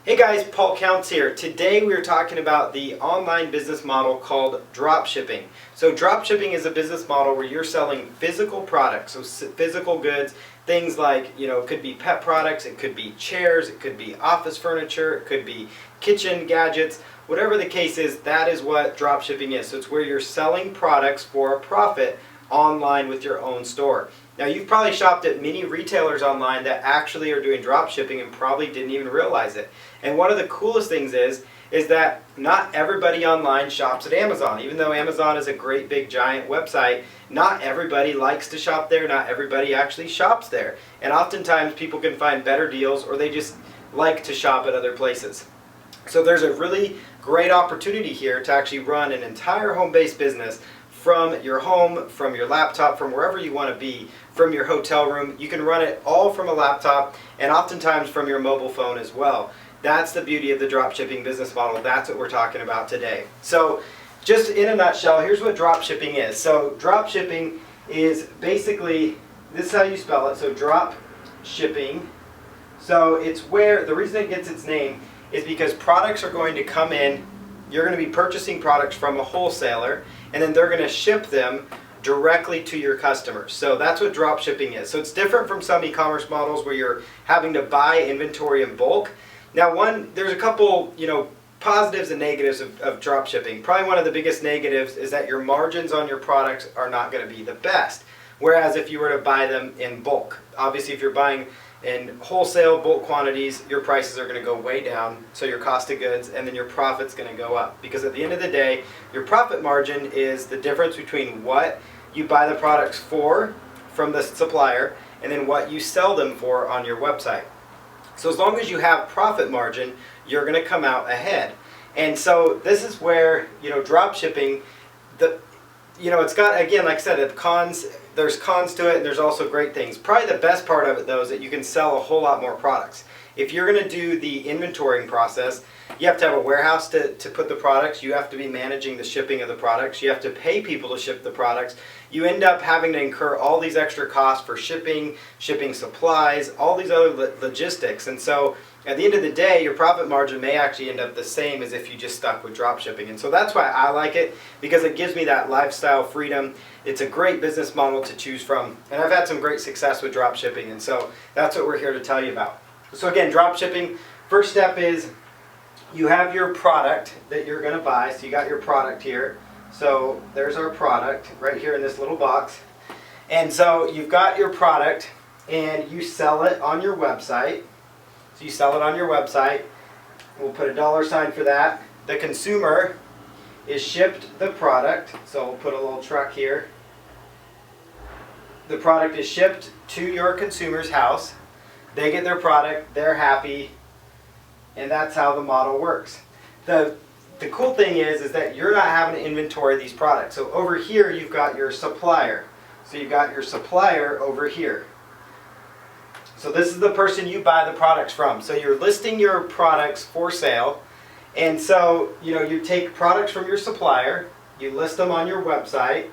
Hey guys, Paul Counts here. Today we are talking about the online business model called dropshipping. So dropshipping is a business model where you're selling physical products, so physical goods, things like, it could be pet products, it could be chairs, it could be office furniture, it could be kitchen gadgets, whatever the case is, that is what dropshipping is. So it's where you're selling products for a profit online with your own store. Now you've probably shopped at many retailers online that actually are doing drop shipping and probably didn't even realize it. And one of the coolest things is that not everybody online shops at Amazon. Even though Amazon is a great big giant website, not everybody likes to shop there, not everybody actually shops there. And oftentimes people can find better deals or they just like to shop at other places. So there's a really great opportunity here to actually run an entire home-based business from your home, from your laptop, from wherever you want to be, from your hotel room. You can run it all from a laptop and oftentimes from your mobile phone as well. That's the beauty of the dropshipping business model. That's what we're talking about today. So just in a nutshell, here's what dropshipping is. So dropshipping is basically, this is how you spell it, so drop shipping. So it's where, the reason it gets its name is because products are going to come in, you're going to be purchasing products from a wholesaler, and then they're going to ship them directly to your customers. So that's what drop shipping is. So it's different from some e-commerce models where you're having to buy inventory in bulk. Now there's a couple positives and negatives of drop shipping. Probably one of the biggest negatives is that your margins on your products are not going to be the best. Whereas if you were to buy them in bulk, obviously if you're buying in wholesale bulk quantities, your prices are going to go way down, so your cost of goods, and then your profit's going to go up. Because at the end of the day, your profit margin is the difference between what you buy the products for from the supplier and then what you sell them for on your website. So as long as you have profit margin, you're going to come out ahead. And so this is where, drop shipping, it's got, again, like I said, there's cons to it and there's also great things. Probably the best part of it though is that you can sell a whole lot more products. If you're going to do the inventorying process, you have to have a warehouse to put the products, you have to be managing the shipping of the products, you have to pay people to ship the products, you end up having to incur all these extra costs for shipping supplies, all these other logistics. And so at the end of the day, your profit margin may actually end up the same as if you just stuck with drop shipping. And so that's why I like it, because it gives me that lifestyle freedom. It's a great business model to choose from. And I've had some great success with drop shipping, and so that's what we're here to tell you about. So again, drop shipping, first step is you have your product that you're going to buy. So you got your product here. So there's our product right here in this little box. And so you've got your product and you sell it on your website. So you sell it on your website. We'll put a $ for that. The consumer is shipped the product. So we'll put a little truck here. The product is shipped to your consumer's house. They get their product, they're happy, and that's how the model works. The cool thing is that you're not having to inventory these products. So over here you've got your supplier. So you've got your supplier over here. So this is the person you buy the products from. So you're listing your products for sale. And so, you take products from your supplier, you list them on your website,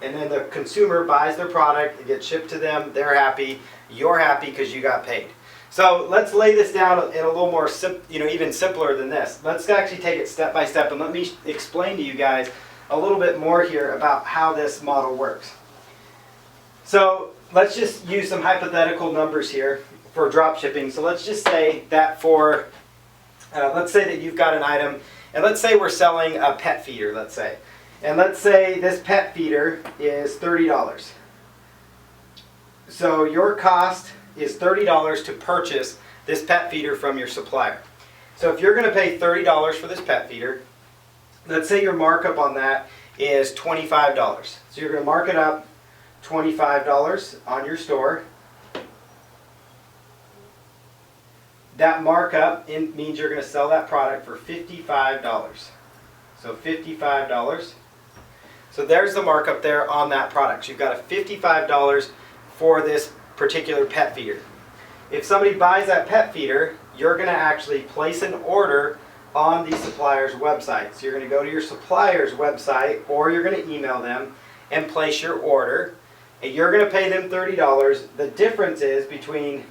and then the consumer buys their product, it gets shipped to them, they're happy, you're happy because you got paid. So let's lay this down in a little more, even simpler than this. Let's actually take it step by step and let me explain to you guys a little bit more here about how this model works. So let's just use some hypothetical numbers here for drop shipping. So let's just say that let's say that you've got an item, and let's say we're selling a pet feeder, let's say. And let's say this pet feeder is $30. So your cost is $30 to purchase this pet feeder from your supplier. So if you're going to pay $30 for this pet feeder, let's say your markup on that is $25. So you're going to mark it up $25 on your store. That markup means you're going to sell that product for $55. So $55. So there's the markup there on that product. So you've got a $55 for this particular pet feeder. If somebody buys that pet feeder, you're going to actually place an order on the supplier's website. So you're going to go to your supplier's website, or you're going to email them and place your order. And you're going to pay them $30. The difference is between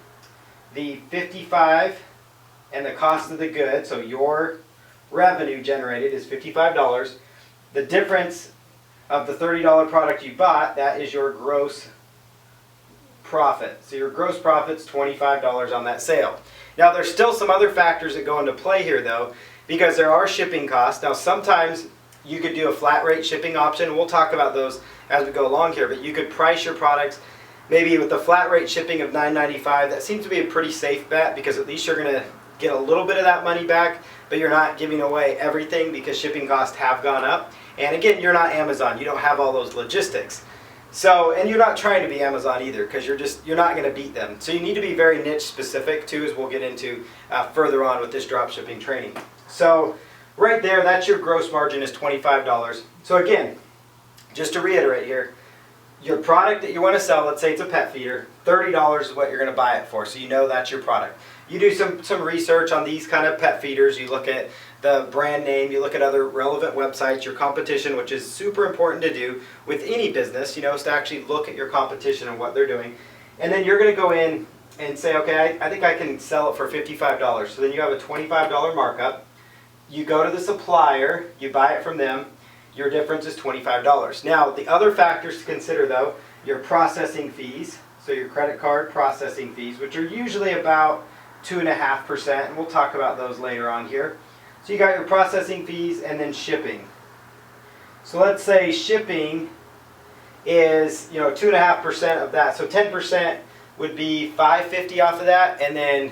the $55 and the cost of the good, so your revenue generated is $55. The difference of the $30 product you bought, that is your gross profit. So your gross profit's $25 on that sale. Now there's still some other factors that go into play here though, because there are shipping costs. Now sometimes you could do a flat rate shipping option. We'll talk about those as we go along here, but you could price your products maybe with the flat rate shipping of $9.95. That seems to be a pretty safe bet because at least you're going to get a little bit of that money back, but you're not giving away everything because shipping costs have gone up. And again, you're not Amazon. You don't have all those logistics. So, and you're not trying to be Amazon either because you're not going to beat them. So you need to be very niche specific too, as we'll get into further on with this drop shipping training. So right there, that's your gross margin is $25. So again, just to reiterate here, your product that you want to sell, let's say it's a pet feeder, $30 is what you're going to buy it for, so you know that's your product. You do some research on these kind of pet feeders, you look at the brand name, you look at other relevant websites, your competition, which is super important to do with any business, is to actually look at your competition and what they're doing. And then you're going to go in and say, okay, I think I can sell it for $55. So then you have a $25 markup. You go to the supplier, you buy it from them, your difference is $25. Now, the other factors to consider though, your processing fees, so your credit card processing fees, which are usually about 2.5%, and we'll talk about those later on here. So you got your processing fees and then shipping. So let's say shipping is 2.5% of that, so 10% would be $5.50 off of that, and then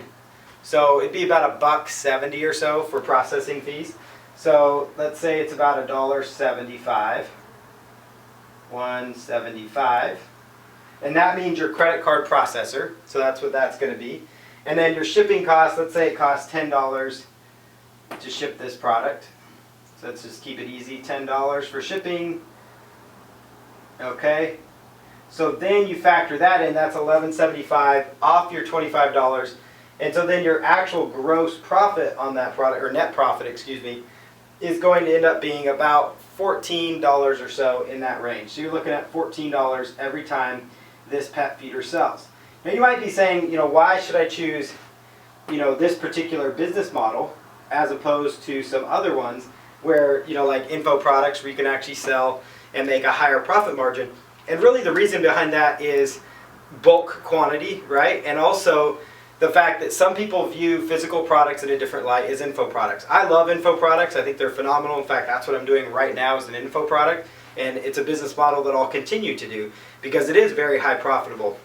so it'd be about $1.70 or so for processing fees. So let's say it's about $1.75, $1.75, and that means your credit card processor. So that's what that's going to be. And then your shipping cost, let's say it costs $10 to ship this product. So let's just keep it easy, $10 for shipping. Okay. So then you factor that in, that's $11.75 off your $25. And so then your actual gross profit on that product, or net profit, excuse me, is going to end up being about $14 or so in that range. So you're looking at $14 every time this pet feeder sells. Now you might be saying, why should I choose, this particular business model as opposed to some other ones where, like info products where you can actually sell and make a higher profit margin. And really the reason behind that is bulk quantity, right? And also the fact that some people view physical products in a different light as info products. I love info products. I think they're phenomenal. In fact, that's what I'm doing right now is an info product. And it's a business model that I'll continue to do because it is very high profitable.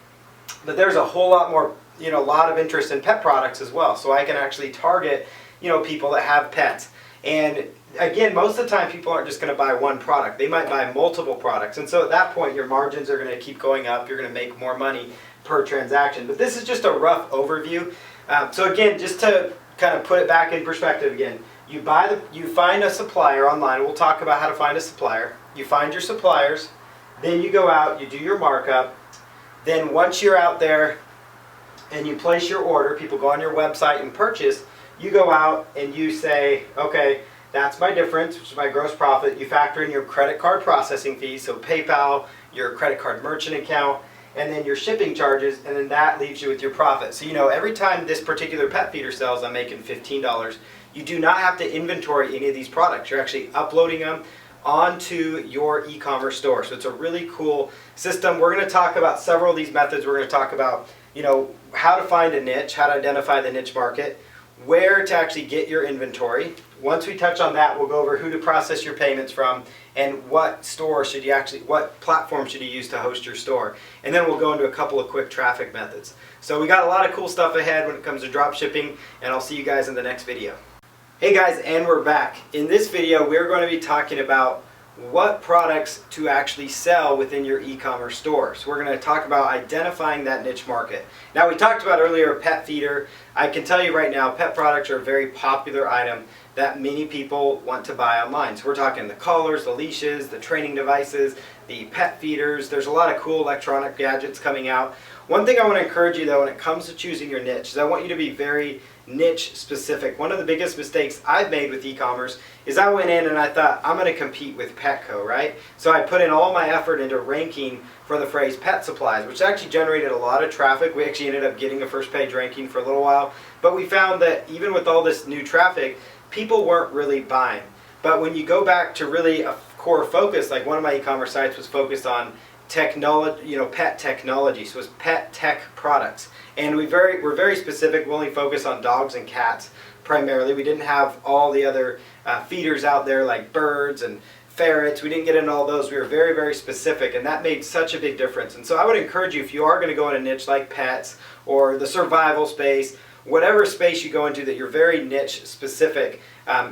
But there's a whole lot more, lot of interest in pet products as well. So I can actually target, people that have pets. And again, most of the time people aren't just going to buy one product. They might buy multiple products. And so at that point, your margins are going to keep going up. You're going to make more money per transaction. But this is just a rough overview. So again, just to kind of put it back in perspective again, you find a supplier online. We'll talk about how to find a supplier. You find your suppliers. Then you go out, you do your markup. Then once you're out there and you place your order, people go on your website and purchase, you go out and you say, okay, that's my difference, which is my gross profit. You factor in your credit card processing fees, so PayPal, your credit card merchant account, and then your shipping charges, and then that leaves you with your profit. So every time this particular pet feeder sells, I'm making $15. You do not have to inventory any of these products. You're actually uploading them onto your e-commerce store. So it's a really cool system. We're going to talk about several of these methods. We're going to talk about, how to find a niche, how to identify the niche market, where to actually get your inventory. Once we touch on that, we'll go over who to process your payments from and what platform should you use to host your store. And then we'll go into a couple of quick traffic methods. So we got a lot of cool stuff ahead when it comes to drop shipping, and I'll see you guys in the next video. Hey guys, and we're back. In this video, we're going to be talking about what products to actually sell within your e-commerce store. So we're going to talk about identifying that niche market. Now we talked about earlier pet feeder. I can tell you right now, pet products are a very popular item that many people want to buy online. So we're talking the collars, the leashes, the training devices, the pet feeders. There's a lot of cool electronic gadgets coming out. One thing I want to encourage you though when it comes to choosing your niche is I want you to be very niche specific. One of the biggest mistakes I've made with e-commerce is I went in and I thought, I'm going to compete with Petco, right? So I put in all my effort into ranking for the phrase pet supplies, which actually generated a lot of traffic. We actually ended up getting a first page ranking for a little while, but we found that even with all this new traffic, people weren't really buying. But when you go back to really a core focus, like one of my e-commerce sites was focused on technology, pet technology, so it's pet tech products. And we're very specific. We only focus on dogs and cats primarily. We didn't have all the other feeders out there like birds and ferrets. We didn't get into all those. We were very, very specific, and that made such a big difference. And so I would encourage you, if you are going to go in a niche like pets or the survival space, whatever space you go into, that you're very niche specific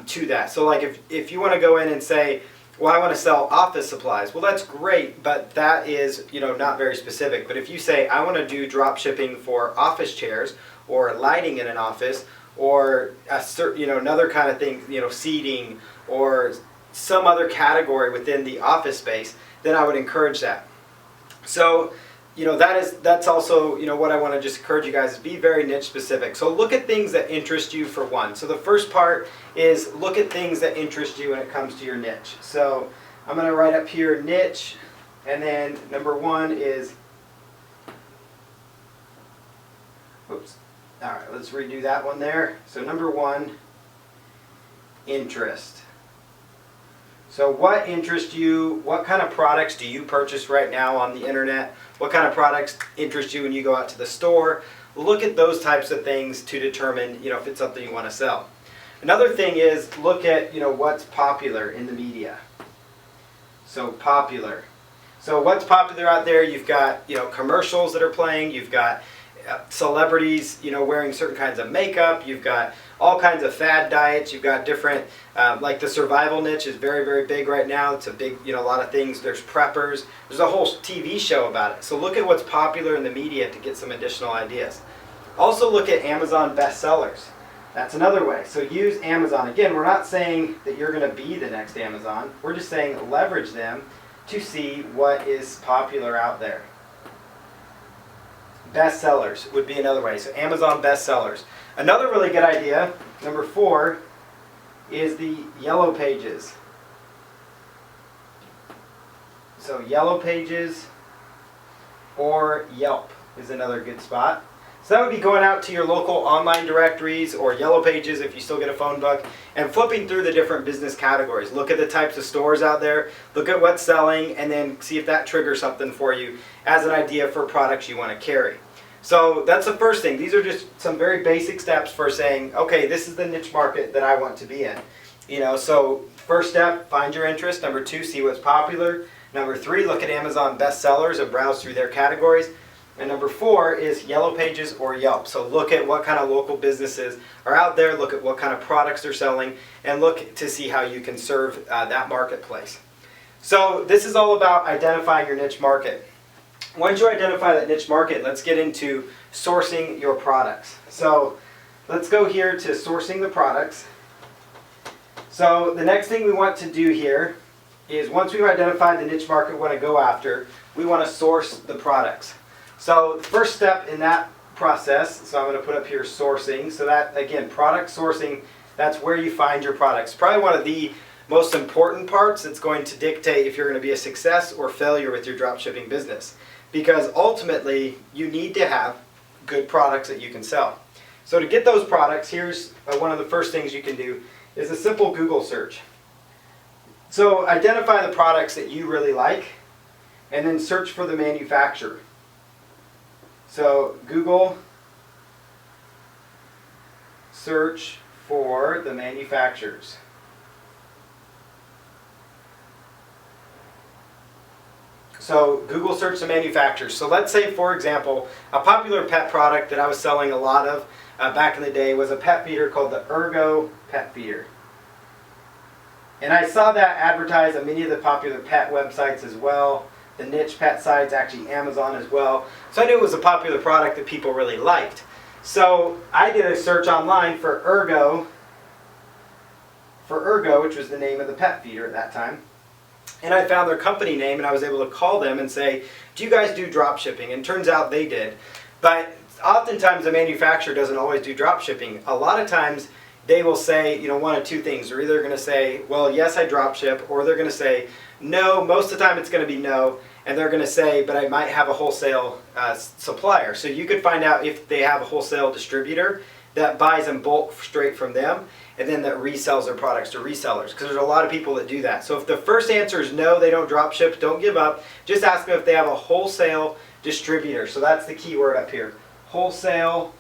to that. So like if you want to go in and say, well, I want to sell office supplies. Well, that's great, but that is, not very specific. But if you say, I want to do drop shipping for office chairs or lighting in an office or another kind of thing, seating or some other category within the office space, then I would encourage that. So, that's also, what I want to just encourage you guys is be very niche specific. So look at things that interest you for one. So the first part is look at things that interest you when it comes to your niche. So I'm going to write up here niche, and then number one is, oops, all right, let's redo that one there. So number one, interest. So what interests you? What kind of products do you purchase right now on the internet? What kind of products interest you when you go out to the store? Look at those types of things to determine, if it's something you want to sell. Another thing is look at, what's popular in the media. So popular. So what's popular out there? You've got, commercials that are playing. You've got celebrities, wearing certain kinds of makeup. You've got all kinds of fad diets. You've got different, like the survival niche is very, very big right now. It's a big, a lot of things. There's preppers. There's a whole TV show about it. So look at what's popular in the media to get some additional ideas. Also look at Amazon bestsellers. That's another way. So use Amazon. Again, we're not saying that you're going to be the next Amazon. We're just saying leverage them to see what is popular out there. Bestsellers would be another way. So Amazon bestsellers. Another really good idea, number 4, is the yellow pages. So yellow pages or Yelp is another good spot. So that would be going out to your local online directories or yellow pages if you still get a phone book and flipping through the different business categories. Look at the types of stores out there, look at what's selling, and then see if that triggers something for you as an idea for products you want to carry. So that's the first thing. These are just some very basic steps for saying, okay, this is the niche market that I want to be in. So first step, find your interest. Number 2, see what's popular. Number 3, look at Amazon bestsellers and browse through their categories. And number 4 is yellow pages or Yelp. So look at what kind of local businesses are out there, look at what kind of products they're selling, and look to see how you can serve that marketplace. So this is all about identifying your niche market. Once you identify that niche market, let's get into sourcing your products. So let's go here to sourcing the products. So the next thing we want to do here is once we've identified the niche market we want to go after, we want to source the products. So the first step in that process, so I'm going to put up here sourcing. So that, again, product sourcing, that's where you find your products. Probably one of the most important parts that's going to dictate if you're going to be a success or failure with your dropshipping business. Because ultimately, you need to have good products that you can sell. So to get those products, here's one of the first things you can do is a simple Google search. So identify the products that you really like and then search for the manufacturer. So Google search for the manufacturers. So Google search the manufacturers. So let's say, for example, a popular pet product that I was selling a lot of back in the day was a pet feeder called the Ergo pet feeder. And I saw that advertised on many of the popular pet websites as well. The niche pet sites, actually Amazon as well. So I knew it was a popular product that people really liked. So I did a search online for Ergo, which was the name of the pet feeder at that time. And I found their company name and I was able to call them and say, do you guys do drop shipping? And turns out they did. But oftentimes the manufacturer doesn't always do drop shipping. A lot of times they will say, one of two things. They're either going to say, well, yes, I drop ship, or they're going to say, no. Most of the time it's going to be no, and they're going to say, but I might have a wholesale supplier. So you could find out if they have a wholesale distributor that buys in bulk straight from them, and then that resells their products to resellers, because there's a lot of people that do that. So if the first answer is no, they don't drop ship, don't give up. Just ask them if they have a wholesale distributor. So that's the key word up here. Wholesale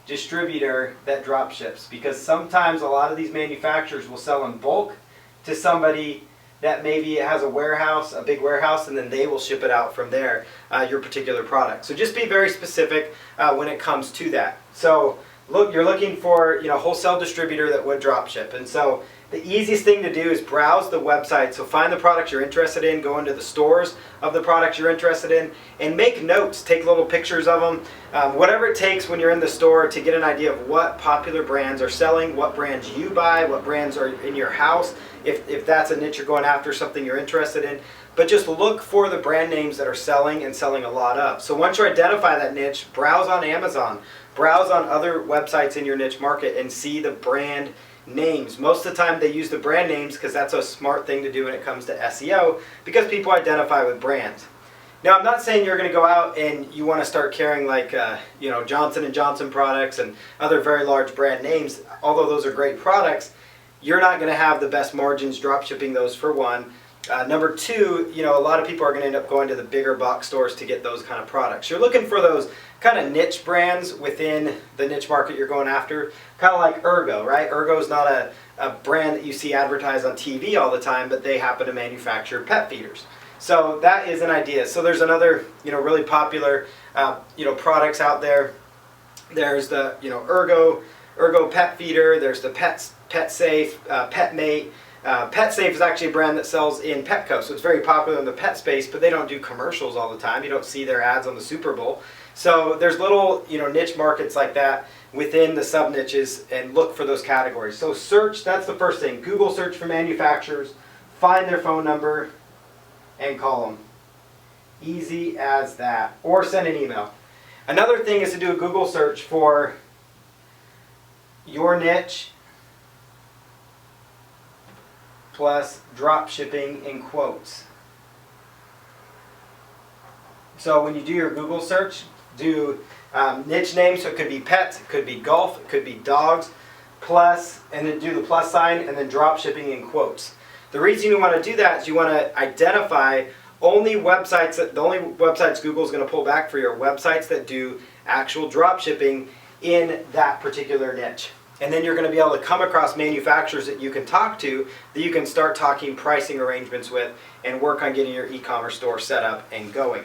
distributor that drop ships, because sometimes a lot of these manufacturers will sell in bulk to somebody that maybe has a warehouse, a big warehouse, and then they will ship it out from there, your particular product. So just be very specific when it comes to that. So look, you're looking for wholesale distributor that would drop ship. And so the easiest thing to do is browse the website. So find the products you're interested in, go into the stores of the products you're interested in, and make notes. Take little pictures of them. Whatever it takes when you're in the store to get an idea of what popular brands are selling, what brands you buy, what brands are in your house, if that's a niche you're going after, something you're interested in. But just look for the brand names that are selling and selling a lot of. So once you identify that niche, browse on Amazon, browse on other websites in your niche market, and see the brand names. Most of the time they use the brand names because that's a smart thing to do when it comes to SEO, because people identify with brands. Now, I'm not saying you're going to go out and you want to start carrying like Johnson & Johnson products and other very large brand names. Although those are great products, you're not going to have the best margins drop shipping those, for one. Number two, a lot of people are going to end up going to the bigger box stores to get those kind of products. You're looking for those kind of niche brands within the niche market you're going after. Kind of like Ergo, right? Ergo is not a brand that you see advertised on TV all the time, but they happen to manufacture pet feeders. So that is an idea. So there's another, really popular, products out there. There's the, Ergo pet feeder. There's the Pet Safe, Pet Mate. Pet Safe is actually a brand that sells in Petco, so it's very popular in the pet space, but they don't do commercials all the time. You don't see their ads on the Super Bowl. So there's little niche markets like that within the sub niches, and look for those categories. So search, that's the first thing. Google search for manufacturers, find their phone number, and call them. Easy as that. Or send an email. Another thing is to do a Google search for your niche plus drop shipping in quotes. So when you do your Google search, do niche names. So it could be pets, it could be golf, it could be dogs, plus, and then do the plus sign, and then drop shipping in quotes. The reason you want to do that is you want to identify the only websites Google is going to pull back for you are websites that do actual drop shipping in that particular niche. And then you're going to be able to come across manufacturers that you can talk to, that you can start talking pricing arrangements with, and work on getting your e-commerce store set up and going.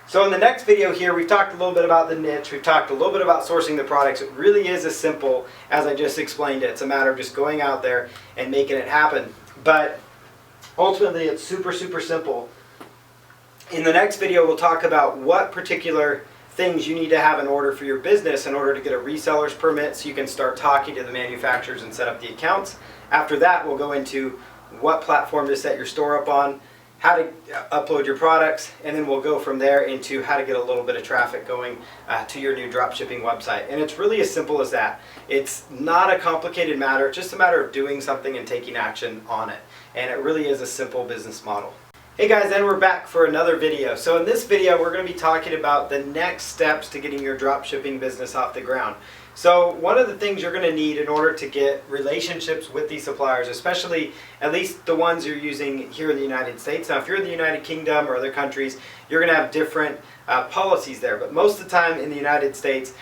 So in the next video here, we've talked a little bit about the niche, we've talked a little bit about sourcing the products. It really is as simple as I just explained it. It's a matter of just going out there and making it happen. But ultimately, it's super, super simple. In the next video, we'll talk about what particular things you need to have in order for your business in order to get a reseller's permit, so you can start talking to the manufacturers and set up the accounts. After that, we'll go into what platform to set your store up on, how to upload your products, and then we'll go from there into how to get a little bit of traffic going to your new dropshipping website. And it's really as simple as that. It's not a complicated matter, it's just a matter of doing something and taking action on it. And it really is a simple business model. Hey guys, and we're back for another video. So in this video, we're going to be talking about the next steps to getting your dropshipping business off the ground. So one of the things you're going to need in order to get relationships with these suppliers, especially at least the ones you're using here in the United States. Now if you're in the United Kingdom or other countries, you're going to have different policies there. But most of the time in the United States,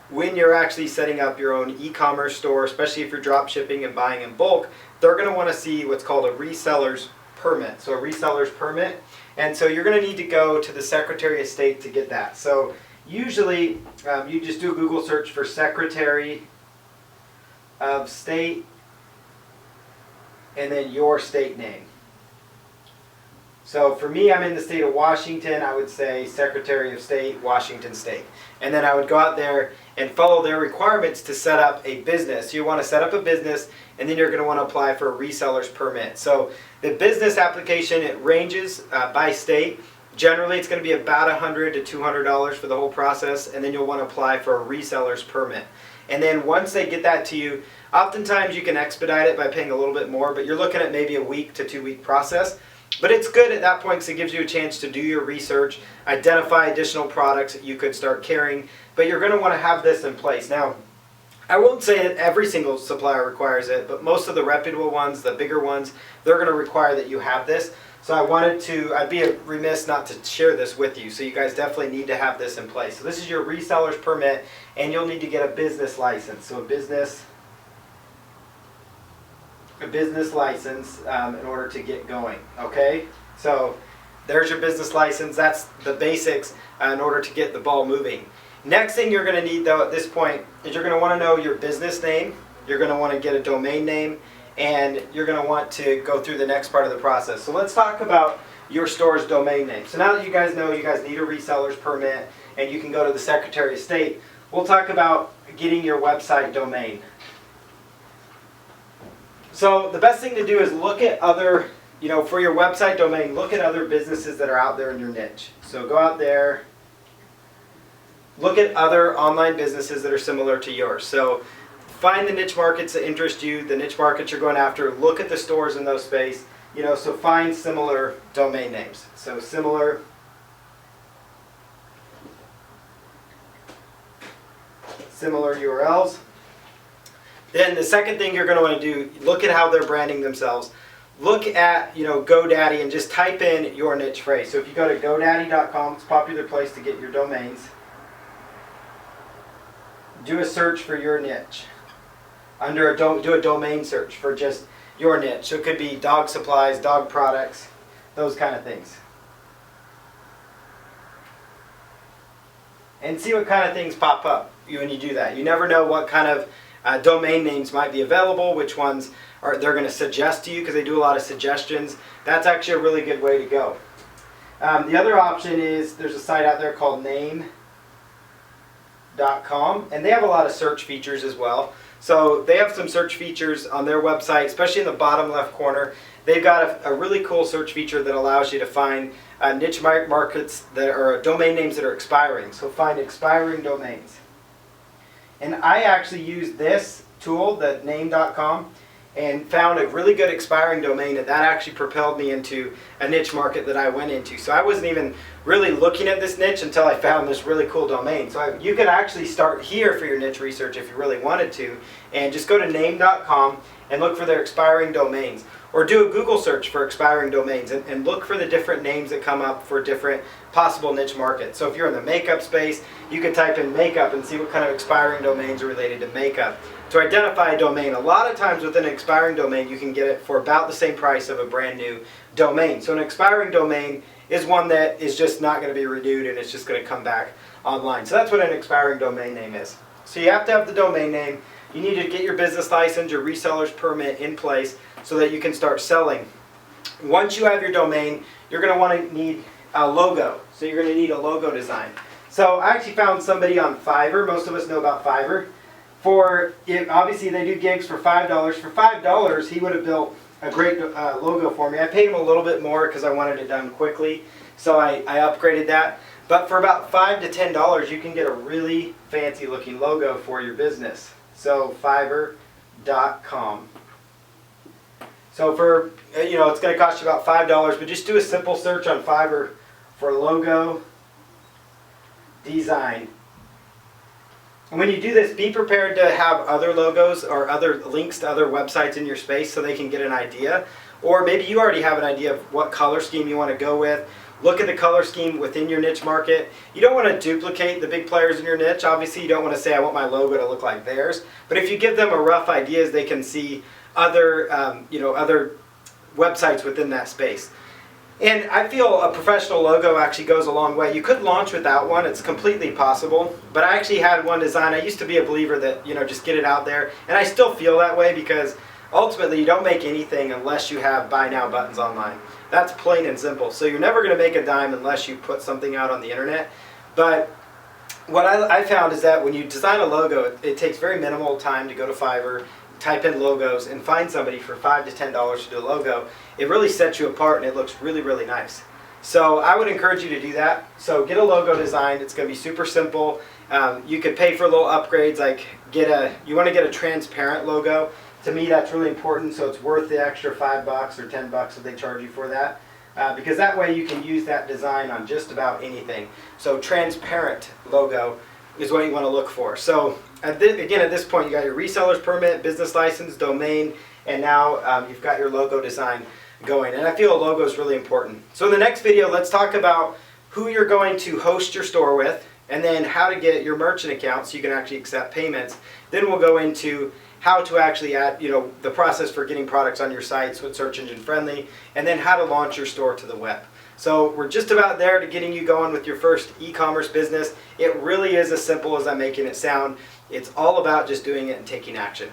when you're actually setting up your own e-commerce store, especially if you're dropshipping and buying in bulk, they're going to want to see what's called a reseller's permit. So a reseller's permit. And so you're going to need to go to the Secretary of State to get that. So usually you just do a Google search for Secretary of State and then your state name. So for me, I'm in the state of Washington. I would say Secretary of State, Washington State. And then I would go out there and follow their requirements to set up a business. You want to set up a business, and then you're going to want to apply for a reseller's permit. So the business application, it ranges by state. Generally, it's going to be about $100 to $200 for the whole process, and then you'll want to apply for a reseller's permit. And then once they get that to you, oftentimes you can expedite it by paying a little bit more, but you're looking at maybe a week to 2 week process. But it's good at that point because it gives you a chance to do your research, identify additional products that you could start carrying, but you're going to want to have this in place. Now, I won't say that every single supplier requires it, but most of the reputable ones, the bigger ones, they're going to require that you have this. So I'd be remiss not to share this with you. So you guys definitely need to have this in place. So this is your reseller's permit, and you'll need to get a business license. So a business license in order to get going. Okay, so there's your business license. That's the basics in order to get the ball moving. Next thing you're going to need, though, at this point is you're going to want to know your business name. You're going to want to get a domain name, and you're going to want to go through the next part of the process. So let's talk about your store's domain name. So now that you guys know you guys need a reseller's permit and you can go to the Secretary of State, we'll talk about getting your website domain. So the best thing to do is look at other, for your website domain, look at other businesses that are out there in your niche. So go out there, look at other online businesses that are similar to yours. So find the niche markets that interest you, the niche markets you're going after, look at the stores in those space, so find similar domain names. So similar URLs. Then the second thing you're going to want to do, look at how they're branding themselves. Look at, GoDaddy and just type in your niche phrase. So if you go to GoDaddy.com, it's a popular place to get your domains. Do a search for your niche. Do a domain search for just your niche. So it could be dog supplies, dog products, those kind of things. And see what kind of things pop up when you do that. You never know what kind of domain names might be available, which ones they're going to suggest to you, because they do a lot of suggestions. That's actually a really good way to go. The other option is there's a site out there called name.com, and they have a lot of search features as well. So they have some search features on their website, especially in the bottom left corner. They've got a really cool search feature that allows you to find niche markets that are domain names that are expiring. So find expiring domains. And I actually used this tool, the name.com, and found a really good expiring domain, and that actually propelled me into a niche market that I went into. So I wasn't even really looking at this niche until I found this really cool domain. So you could actually start here for your niche research if you really wanted to, and just go to name.com and look for their expiring domains. Or do a Google search for expiring domains and look for the different names that come up for different possible niche markets. So if you're in the makeup space, you could type in makeup and see what kind of expiring domains are related to makeup. To identify a domain, a lot of times with an expiring domain, you can get it for about the same price of a brand new domain. So an expiring domain is one that is just not going to be renewed and it's just going to come back online. So that's what an expiring domain name is. So you have to have the domain name. You need to get your business license, your reseller's permit in place so that you can start selling. Once you have your domain, you're going to want to need a logo. So you're going to need a logo design. So I actually found somebody on Fiverr. Most of us know about Fiverr. Obviously they do gigs for $5. For $5, he would have built a great logo for me. I paid him a little bit more because I wanted it done quickly, so I upgraded that. But for about $5 to $10, you can get a really fancy looking logo for your business. So Fiverr.com. So for, it's going to cost you about $5, but just do a simple search on Fiverr for logo design. And when you do this, be prepared to have other logos or other links to other websites in your space so they can get an idea. Or maybe you already have an idea of what color scheme you want to go with. Look at the color scheme within your niche market. You don't want to duplicate the big players in your niche. Obviously, you don't want to say, I want my logo to look like theirs. But if you give them a rough idea, they can see other, other websites within that space. And I feel a professional logo actually goes a long way. You could launch without one. It's completely possible. But I actually had one design. I used to be a believer that, just get it out there. And I still feel that way because ultimately you don't make anything unless you have buy now buttons online. That's plain and simple. So you're never going to make a dime unless you put something out on the internet. But what I found is that when you design a logo, it takes very minimal time to go to Fiverr, type in logos, and find somebody for $5 to $10 to do a logo. It really sets you apart and it looks really, really nice. So I would encourage you to do that. So get a logo designed. It's going to be super simple. You could pay for little upgrades, like you want to get a transparent logo. To me, that's really important, so it's worth the extra $5 or $10 that they charge you for that. Because that way you can use that design on just about anything. So transparent logo is what you want to look for. So again, at this point, you got your reseller's permit, business license, domain, and now you've got your logo design going. And I feel a logo is really important. So in the next video, let's talk about who you're going to host your store with, and then how to get your merchant account so you can actually accept payments. Then we'll go into how to actually add, the process for getting products on your site so it's search engine friendly, and then how to launch your store to the web. So we're just about there to getting you going with your first e-commerce business. It really is as simple as I'm making it sound. It's all about just doing it and taking action.